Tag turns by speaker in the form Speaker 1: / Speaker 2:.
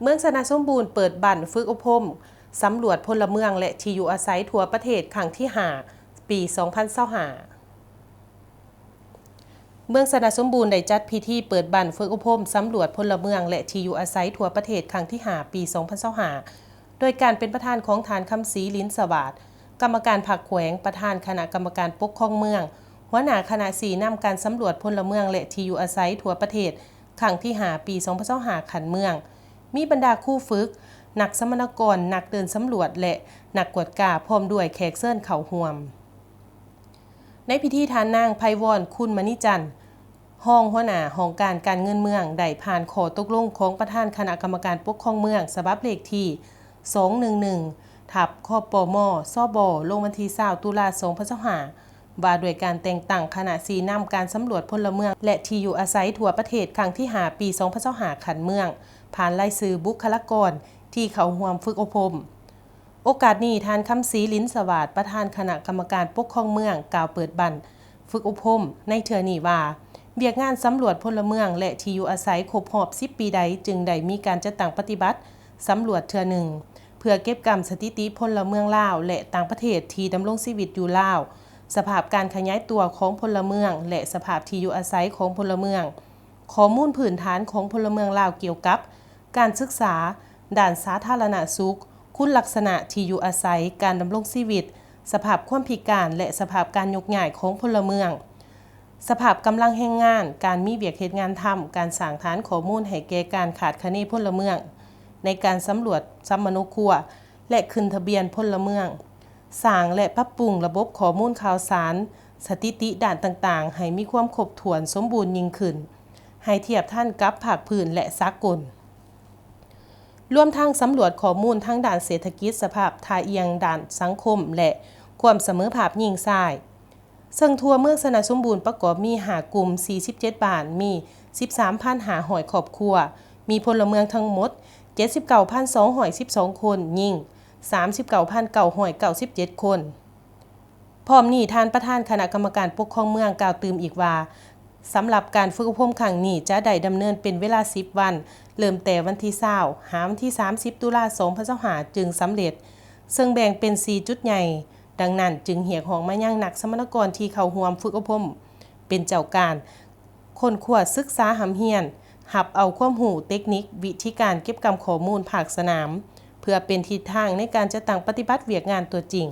Speaker 1: เมืองสนาสมบูรณ์เปิดบั้นฝึกอบรมสำรวจพลเมืองและที่อยู่อาศัยทั่วประเทศครั้งที่5ปี 2025 เมืองสนาสมบูรณ์ได้จัดพิธีเปิดบั้นฝึกอบรมสำรวจพลเมืองและที่อยู่อาศัยทั่วประเทศครั้งที่5ปี 2025 โดยการเป็นประธานของฐานคำศรีลิ้นสวัสดิ์กรรมการภาคแขวงประธานคณะกรรมการปกครองเมืองหัวหน้าคณะสีนำการสำรวจพลเมืองและที่อยู่อาศัยทั่วประเทศครั้งที่5ปี 2025 ขันเมืองมีบรรดาคู่ฝึกนักสมณกรนักเดินสำรวจและนักกวดกาพร้อมด้วยแขกเชิญเข้าร่วมในพิธีทานนางไพวรคุณมณีจันทร์ห้องหัวหน้าห้องการเงินเมืองได้ผ่านขอตกลงของประธานคณะกรรมการปกครองเมืองฉบับเลขที่211ทับคปมซบลงวันที่20ตุลาคม2025ว่าด้วยการแต่งตั้งคณะสีนำการสำรวจพลเมืองและที่อยู่อาศัยทั่วประเทศครั้งที่5ปี2025ขันเมืองผ่านรายชื่อบุคลากรที่เข้าร่วมฝึกอบรมโอกาสนี้ท่านคำศรีลิ้นสวัสดิ์ประธานคณะกรรมการปกครองเมืองกล่าวเปิดบั้นฝึกอบรมในเทื่อนี้ว่าเวียกงานสำรวจพลเมืองและที่อยู่อาศัยครบรอบ10ปีใดจึงได้มีการจัดตั้งปฏิบัติสำรวจเทื่อหนึ่งเพื่อเก็บกำสถิติพลเมืองลาวและต่างประเทศที่ดำรงชีวิตอยู่ลาวสภาพการขยายตัวของพลเมืองและสภาพที่อยู่อาศัยของพลเมืองข้อมูลพื้นฐานของพลเมืองลาวเกี่ยวกับการศึกษาด้านสาธารณสุขคุณลักษณะที่อยู่อาศัยการดำรงชีวิตสภาพความพิการและสภาพการยกย้ายของพลเมืองสภาพกำลังแรงงานการมีเวียกเหตุงานทำการสร้างฐานข้อมูลให้แก่การขาดคะเนพลเมืองในการสำรวจสัมมโนครัวและขึ้นทะเบียนพลเมืองสร้างและปรับปรุงระบบข้อมูลข่าวสารสถิติด้านต่างๆให้มีความครบถ้วนสมบูรณ์ยิ่งขึ้นให้เทียบทันกับภาคพื้นและสากลรวมทั้งสำรวจข้อมูลทั้งด้านเศรษฐกิจสภาพท่าเอียงด้านสังคมและความเสมอภาคหญิงชายซึ่งทั่วเมืองสนาสมบูรณ์ประกอบมี5กลุ่ม47บ้านมี 13,500 ครอบครัวมีพลเมืองทั้งหมด 79,212 คนหญิง 39,997 คนพร้อมนี้ท่านประธานคณะกรรมการปกครองเมืองกล่าวเติมอีกว่าสำหรับการฝึกอบรมครั้งนี้จะได้ดำเนินเป็นเวลา10วันเริ่มแต่วันที่20หาวันที่30ตุลาคม2025จึงสำเร็จซึ่งแบ่งเป็น4จุดใหญ่ดังนั้นจึงเรียกร้องมายังนักสมณกรที่เข้าร่วมฝึกอบรมเป็นเจ้าการค้นคว้าศึกษาหำเฮียนรับเอาความรู้เทคนิควิธีการเก็บกำข้อมูลภาคสนามเพื่อเป็นทิศทางในการจัดตั้งปฏิบัติเวียกงานตัวจริง